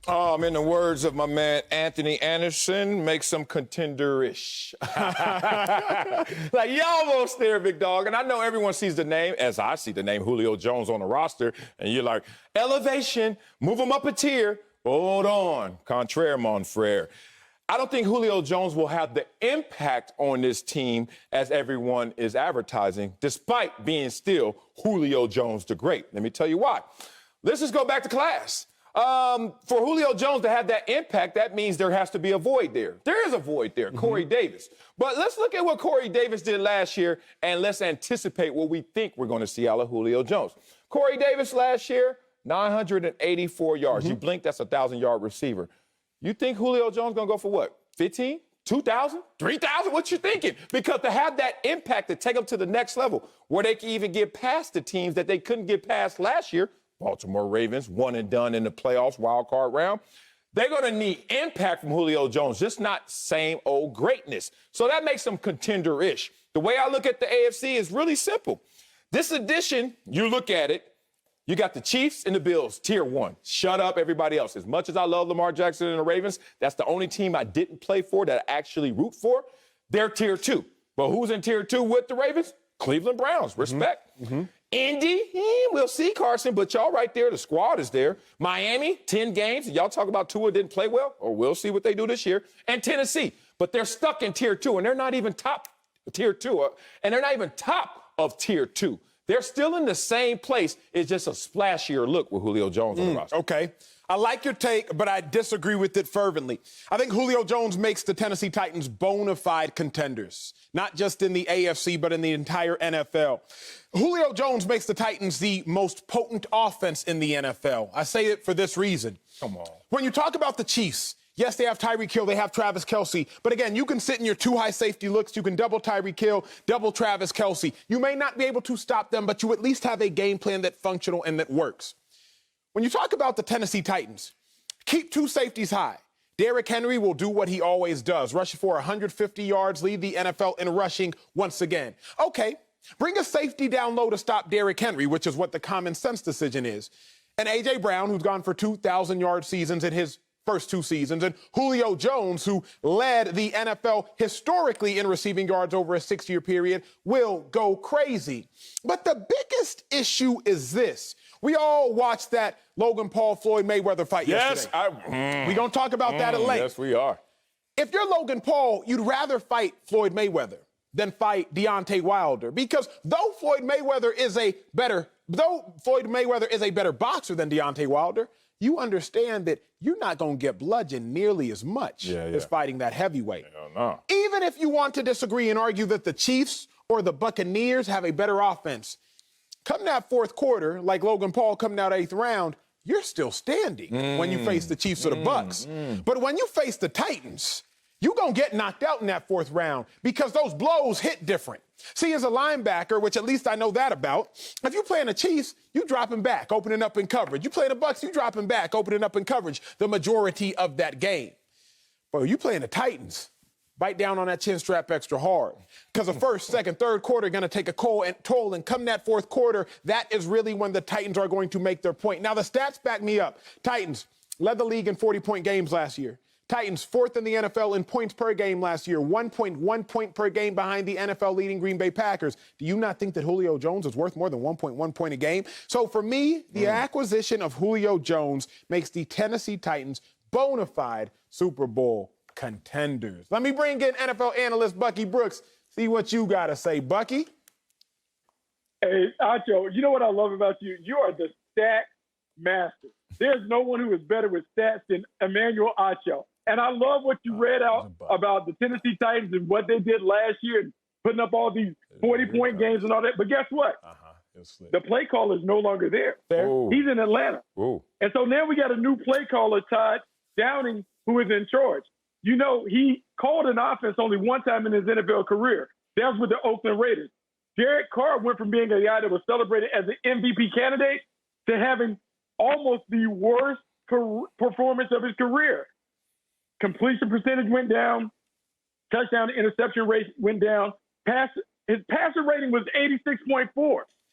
In the words of my man Anthony Anderson, make some contender-ish. Like, you almost there, big dog. And I know everyone sees the name, as I see the name Julio Jones on the roster, and you're like, elevation, move him up a tier. Hold on, contraire, mon frere. I don't think Julio Jones will have the impact on this team as everyone is advertising, despite being still Julio Jones the Great. Let me tell you why. Let's just go back to class. For Julio Jones to have that impact, that means there has to be a void there. There is a void there, Corey Davis. But let's look at what Corey Davis did last year, and let's anticipate what we think we're going to see out of Julio Jones. Corey Davis last year, 984 yards. You blink, that's a 1,000-yard receiver. You think Julio Jones going to go for what, 15, 2,000, 3,000? What you thinking? Because to have that impact, to take them to the next level, where they can even get past the teams that they couldn't get past last year, Baltimore Ravens, one and done in the playoffs, wild card round. They're going to need impact from Julio Jones, just not same old greatness. So that makes them contender-ish. The way I look at the AFC is really simple. This edition, you look at it, you got the Chiefs and the Bills, tier one. Shut up, everybody else. As much as I love Lamar Jackson and the Ravens, that's the only team I didn't play for that I actually root for. They're tier two. But who's in tier two with the Ravens? Cleveland Browns. Respect. Indy, we'll see, Carson, but y'all right there, the squad is there. Miami, 10 games. Y'all talk about Tua didn't play well, or we'll see what they do this year. And Tennessee, but they're stuck in tier two, and they're not even top tier two, and they're not even top of tier two. They're still in the same place. It's just a splashier look with Julio Jones on the roster. Okay. I like your take, but I disagree with it fervently. I think Julio Jones makes the Tennessee Titans bona fide contenders, not just in the AFC, but in the entire NFL. Julio Jones makes the Titans the most potent offense in the NFL. I say it for this reason. Come on. When you talk about the Chiefs, yes, they have Tyreek Hill, they have Travis Kelce. But again, you can sit in your two high safety looks. You can double Tyreek Hill, double Travis Kelce. You may not be able to stop them, but you at least have a game plan that's functional and that works. When you talk about the Tennessee Titans, keep two safeties high. Derrick Henry will do what he always does, rush for 150 yards, lead the NFL in rushing once again. Okay, bring a safety down low to stop Derrick Henry, which is what the common sense decision is. And A.J. Brown, who's gone for 2,000-yard seasons in his first two seasons, and Julio Jones, who led the NFL historically in receiving yards over a 6-year period, will go crazy. But the biggest issue is this. We all watched that Logan Paul-Floyd Mayweather fight yesterday. We're going to talk about that at length. Yes, we are. If you're Logan Paul, you'd rather fight Floyd Mayweather than fight Deontay Wilder, because though Floyd Mayweather is a better boxer than Deontay Wilder, you understand that you're not going to get bludgeoned nearly as much as fighting that heavyweight. No. Even if you want to disagree and argue that the Chiefs or the Buccaneers have a better offense, come that fourth quarter, like Logan Paul coming out 8th round, you're still standing when you face the Chiefs or the Bucks. But when you face the Titans, you're going to get knocked out in that 4th round because those blows hit different. See, as a linebacker, which at least I know that about, if you playing the Chiefs, you dropping back, opening up in coverage. You play the Bucks, you dropping back, opening up in coverage the majority of that game. But you playing the Titans, bite down on that chin strap extra hard. Because the first, second, third quarter are going to take a toll, and come that 4th quarter, that is really when the Titans are going to make their point. Now, the stats back me up. Titans led the league in 40-point games last year. Titans 4th in the NFL in points per game last year, 1.1 point per game behind the NFL leading Green Bay Packers. Do you not think that Julio Jones is worth more than 1.1 point a game? So for me, the acquisition of Julio Jones makes the Tennessee Titans bona fide Super Bowl contenders. Let me bring in NFL analyst Bucky Brooks. See what you got to say, Bucky. Hey, Acho, you know what I love about you? You are the stat master. There's no one who is better with stats than Emmanuel Acho. And I love what you read out about the Tennessee Titans and what they did last year and putting up all these 40-point games and all that. But guess what? The play caller is no longer there. He's in Atlanta. And so now we got a new play caller, Todd Downing, who is in charge. You know, he called an offense only one time in his NFL career. That was with the Oakland Raiders. Derek Carr went from being a guy that was celebrated as an MVP candidate to having almost the worst performance of his career. Completion percentage went down. Touchdown to interception rate went down. His passer rating was 86.4.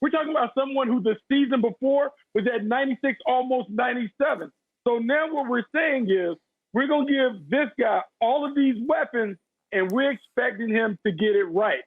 We're talking about someone who the season before was at 96, almost 97. So now what we're saying is we're going to give this guy all of these weapons, and we're expecting him to get it right.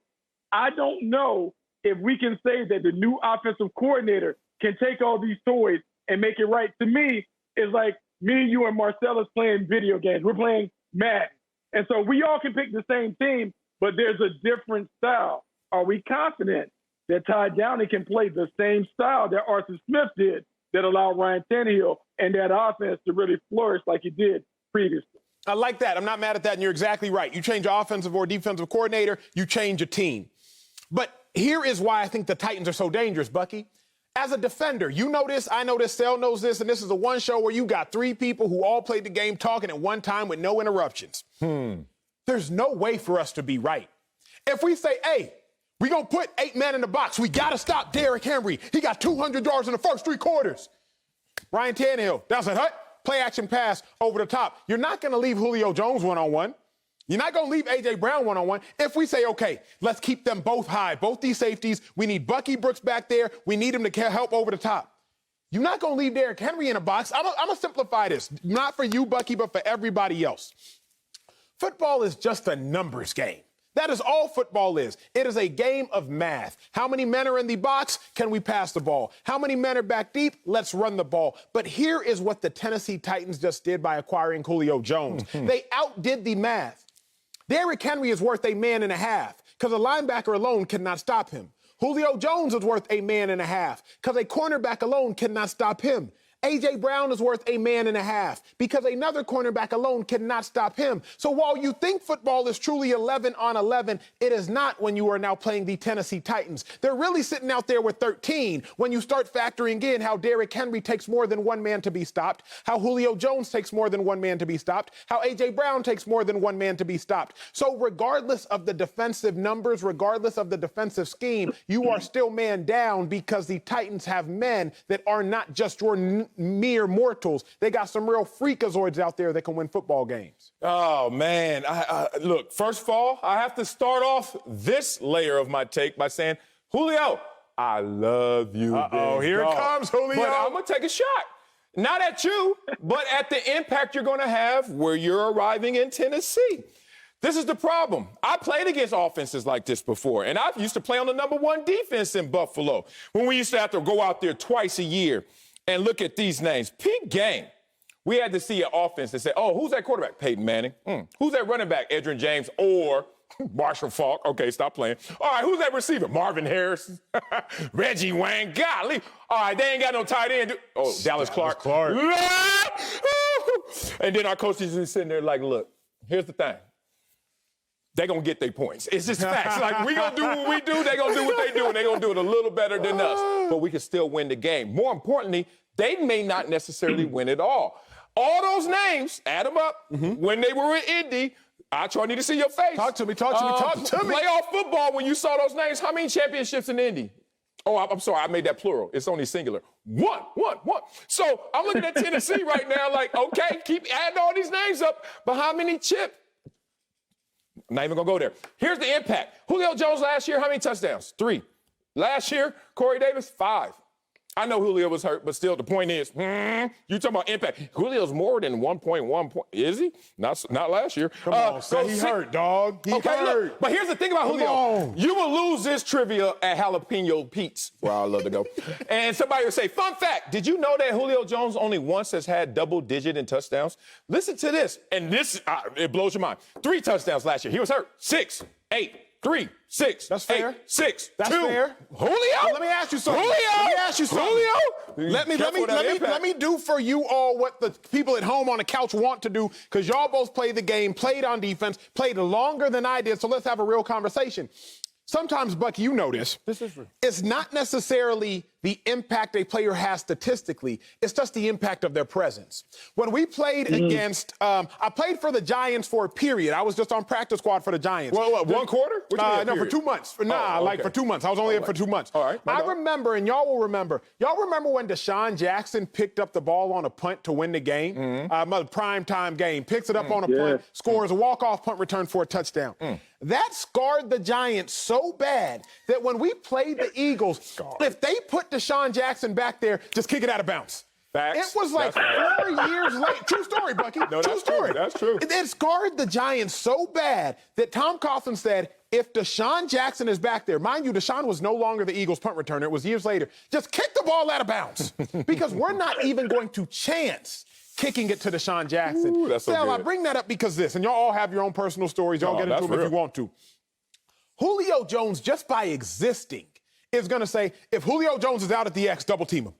I don't know if we can say that the new offensive coordinator can take all these toys and make it right. To me, it's like me and you and Marcellus playing video games. We're playing Madden. And so we all can pick the same team, but there's a different style. Are we confident that Ty Downey can play the same style that Arthur Smith did that allowed Ryan Tannehill and that offense to really flourish like he did previously? I like that. I'm not mad at that, and you're exactly right. You change offensive or defensive coordinator, you change a team. But here is why I think the Titans are so dangerous, Bucky. As a defender, you know this, I know this, Sel knows this, and this is the one show where you got three people who all played the game talking at one time with no interruptions. There's no way for us to be right. If we say, hey, we're going to put 8 men in the box, we got to stop Derrick Henry. He got 200 yards in the first 3 quarters. Ryan Tannehill, that's a play action pass over the top. You're not going to leave Julio Jones one-on-one. You're not going to leave A.J. Brown one-on-one. If we say, okay, let's keep them both high, both these safeties, we need Bucky Brooks back there, we need him to help over the top. You're not going to leave Derrick Henry in a box. I'm going to simplify this, not for you, Bucky, but for everybody else. Football is just a numbers game. That is all football is. It is a game of math. How many men are in the box? Can we pass the ball? How many men are back deep? Let's run the ball. But here is what the Tennessee Titans just did by acquiring Julio Jones. They outdid the math. Derrick Henry is worth $1.5 million because a linebacker alone cannot stop him. Julio Jones is worth $1.5 million because a cornerback alone cannot stop him. A.J. Brown is worth $1.5 million because another cornerback alone cannot stop him. So while you think football is truly 11 on 11, it is not when you are now playing the Tennessee Titans. They're really sitting out there with 13 when you start factoring in how Derrick Henry takes more than one man to be stopped, how Julio Jones takes more than one man to be stopped, how A.J. Brown takes more than one man to be stopped. So regardless of the defensive numbers, regardless of the defensive scheme, you are still man down because the Titans have men that are not just your mere mortals. They got some real freakazoids out there that can win football games. Oh, man. Look, first of all, I have to start off this layer of my take by saying, Julio, I love you. Uh-oh, here it comes, Julio. But I'm going to take a shot. Not at you, but at the impact you're going to have where you're arriving in Tennessee. This is the problem. I played against offenses like this before, and I used to play on the #1 defense in Buffalo when we used to have to go out there twice a year and look at these names. Peak game. We had to see an offense that said, oh, who's that quarterback? Peyton Manning. Who's that running back? Edgerrin James or Marshall Faulk. Okay, stop playing. All right, who's that receiver? Marvin Harrison. Reggie Wayne. Golly. All right, they ain't got no tight end. Oh, Dallas Clark. And then our coaches is sitting there like, look, here's the thing. They're going to get their points. It's just facts. Like, we going to do what we do, they're going to do what they do, and they're going to do it a little better than us. But we can still win the game. More importantly, they may not necessarily win it all. All those names, add them up, when they were in Indy, Acho, I need to see your face. Talk to me. Playoff football, when you saw those names, how many championships in Indy? Oh, I'm sorry, I made that plural. It's only singular. One. So I'm looking at Tennessee right now like, okay, keep adding all these names up, but how many chips? I'm not even going to go there. Here's the impact. Julio Jones last year, how many touchdowns? 3. Last year, Corey Davis, 5. I know Julio was hurt, but still, the point is, you talking about impact. Julio's more than 1.1 point. Is he? Not last year. Come on, say he hurt, dog. He hurt. Look, but here's the thing about Julio. You will lose this trivia at Jalapeno Pete's, where I love to go. And somebody will say, fun fact, did you know that Julio Jones only once has had double-digit in touchdowns? Listen to this, and this, it blows your mind. 3 touchdowns last year. He was hurt. 6, 8, 3, 6. That's fair. 8, 6, That's 2. fair. Julio? Let me ask you something. Let me do for you all what the people at home on the couch want to do, because y'all both played the game, played on defense, played longer than I did, so let's have a real conversation. Sometimes, Bucky, you know this. This is true. It's not necessarily the impact a player has statistically. It's just the impact of their presence. When we played against, I played for the Giants for a period. I was just on practice squad for the Giants. Well, what, 1 quarter? No, for 2 months. For 2 months. I was only in for 2 months. All right. I remember, and y'all will remember. Y'all remember when Deshaun Jackson picked up the ball on a punt to win the game? A primetime game. Picks it up on a punt, scores a walk-off punt return for a touchdown. That scarred the Giants so bad that when we played the Eagles, if they put Deshaun Jackson back there, just kick it out of bounds. Facts. It was like That's 4 years late. True story, Bucky. No, that's story. true. That's true. It scarred the Giants so bad that Tom Coughlin said, if Deshaun Jackson is back there, mind you, Deshaun was no longer the Eagles' punt returner. It was years later. Just kick the ball out of bounds because we're not even going to chance kicking it to Deshaun Jackson. Ooh, that's so Sal, I good. bring that up because this, and y'all all have your own personal stories. Y'all get into them if you want to. Julio Jones, just by existing, is going to say, if Julio Jones is out at the X, double team him.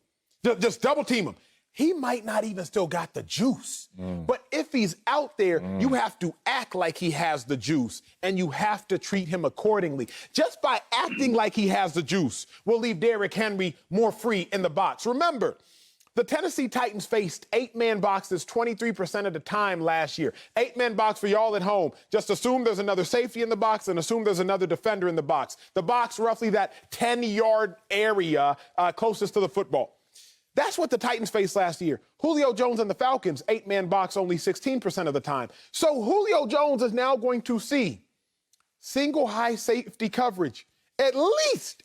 Just double team him. He might not even still got the juice. But if he's out there, you have to act like he has the juice, and you have to treat him accordingly. Just by acting like he has the juice will leave Derrick Henry more free in the box. Remember, the Tennessee Titans faced 8-man boxes 23% of the time last year. 8-man box for y'all at home. Just assume there's another safety in the box and assume there's another defender in the box. The box, roughly that 10-yard area closest to the football. That's what the Titans faced last year. Julio Jones and the Falcons, 8-man box only 16% of the time. So Julio Jones is now going to see single high safety coverage at least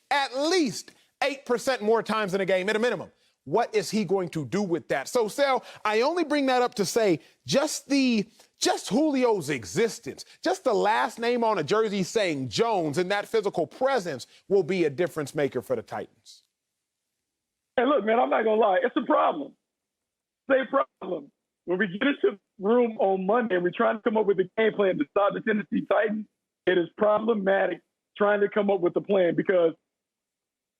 8% more times in a game at a minimum. What is he going to do with that? So, Sal, I only bring that up to say just Julio's existence, just the last name on a jersey saying Jones and that physical presence will be a difference maker for the Titans. Hey, look, man, I'm not going to lie. It's a problem. It's a problem. When we get into the room on Monday and we're trying to come up with a game plan to stop the Tennessee Titans, it is problematic trying to come up with a plan because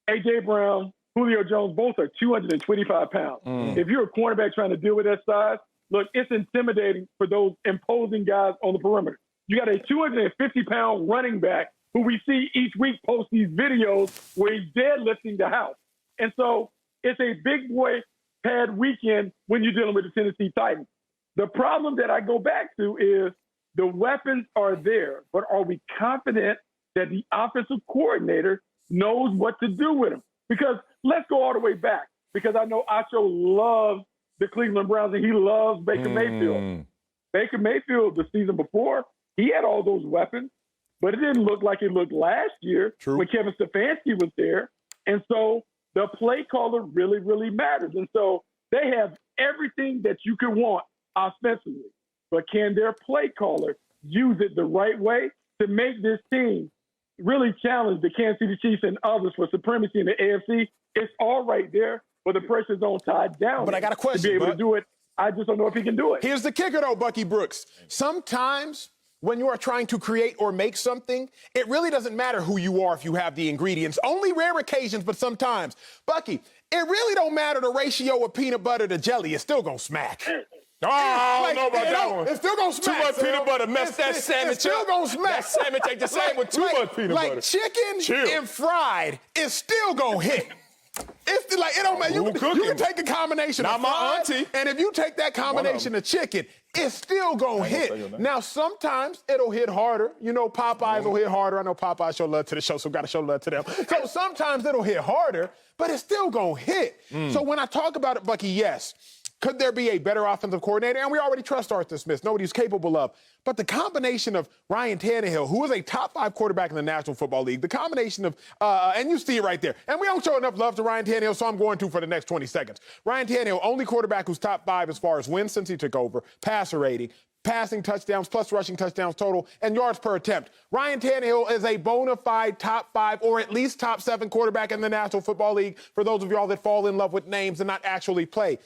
A.J. Brown, Julio Jones, both are 225 pounds. If you're a cornerback trying to deal with that size, look, it's intimidating for those imposing guys on the perimeter. You got a 250-pound running back who we see each week post these videos where he's deadlifting the house. And so it's a big boy pad weekend when you're dealing with the Tennessee Titans. The problem that I go back to is the weapons are there, but are we confident that the offensive coordinator knows what to do with them? Because let's go all the way back, because I know Acho loves the Cleveland Browns and he loves Baker Mayfield. Baker Mayfield, the season before, he had all those weapons, but it didn't look like it looked last year when Kevin Stefanski was there. And so the play caller really, really matters. And so they have everything that you could want offensively, but can their play caller use it the right way to make this team really challenge the Kansas City Chiefs and others for supremacy in the AFC? It's all right there, but the pressure's on tied down. But I got a question, to be able to do it. I just don't know if he can do it. Here's the kicker, though, Bucky Brooks. Sometimes when you are trying to create or make something, it really doesn't matter who you are if you have the ingredients. Only rare occasions, but sometimes. Bucky, it really don't matter the ratio of peanut butter to jelly. It's still going to smack. Oh, I don't know about that one. It's still going to smack. Too much peanut butter mess that salmon. It's still going to smack. That salmon take the same with too much peanut butter. Like chicken and fried is still going to hit. It's like, it don't matter. You can take a combination of my fried, auntie. and if you take that combination of chicken, it's still going to hit. Now, sometimes it'll hit harder. You know, Popeyes will hit harder. I know Popeyes show love to the show, so got to show love to them. So sometimes it'll hit harder, but it's still going to hit. So when I talk about it, Bucky, yes, could there be a better offensive coordinator? And we already trust Arthur Smith. Nobody's capable of. But the combination of Ryan Tannehill, who is a top 5 quarterback in the National Football League, the combination of, and you see it right there. And we don't show enough love to Ryan Tannehill, so I'm going to for the next 20 seconds. Ryan Tannehill, only quarterback who's top 5 as far as wins since he took over, passer rating, passing touchdowns plus rushing touchdowns total, and yards per attempt. Ryan Tannehill is a bona fide top 5 or at least top 7 quarterback in the National Football League, for those of y'all that fall in love with names and not actually play.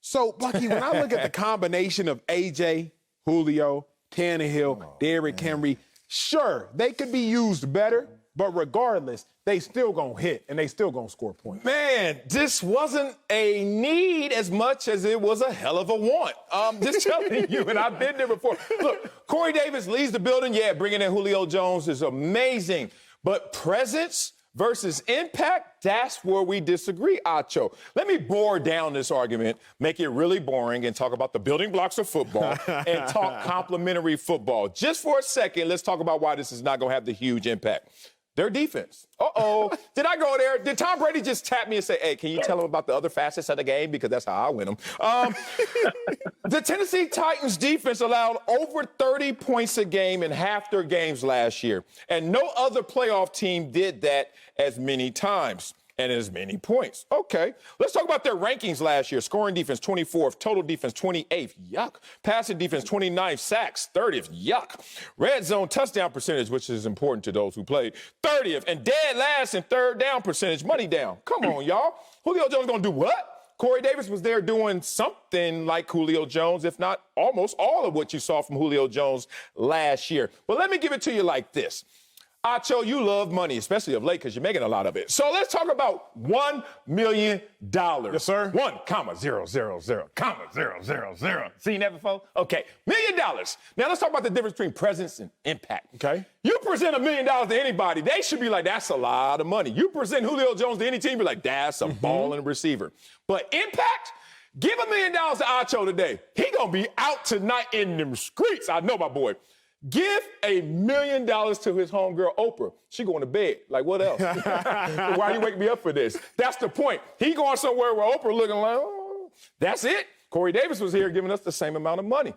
So, Bucky, when I look at the combination of A.J., Julio, Tannehill, Derrick Henry, sure, they could be used better, but regardless, they still gonna hit and they still gonna score points. Man, this wasn't a need as much as it was a hell of a want. Just telling you, and I've been there before. Look, Corey Davis leaves the building. Yeah, bringing in Julio Jones is amazing, but presence versus impact, that's where we disagree, Acho. Let me bore down this argument, make it really boring, and talk about the building blocks of football and talk complementary football. Just for a second, let's talk about why this is not going to have the huge impact. Their defense. Uh-oh. Did I go there? Did Tom Brady just tap me and say, hey, can you tell him about the other facets of the game? Because that's how I win them. The Tennessee Titans defense allowed over 30 points a game in half their games last year. And no other playoff team did that as many times. and as many points. Okay, let's talk about their rankings last year. Scoring defense, 24th. Total defense, 28th. Yuck. Passing defense, 29th. Sacks, 30th. Yuck. Red zone touchdown percentage, which is important to those who played, 30th. And dead last in third down percentage, money down. Come on, y'all. Julio Jones going to do what? Corey Davis was there doing something like Julio Jones, if not almost all of what you saw from Julio Jones last year. But let me give it to you like this. Acho, you love money, especially of late because you're making a lot of it. So let's talk about $1 million. Yes, sir. 1,000,000. Seen that before? Okay, $1 million. Now let's talk about the difference between presence and impact. Okay. You present $1 million to anybody, they should be like, that's a lot of money. You present Julio Jones to any team, be like, that's a balling receiver. But impact? Give $1 million to Acho today. He gonna be out tonight in them streets. I know my boy. Give $1 million to his homegirl, Oprah. She going to bed. Like, what else? Why you wake me up for this? That's the point. He going somewhere where Oprah looking like, oh, that's it. Corey Davis was here giving us the same amount of money.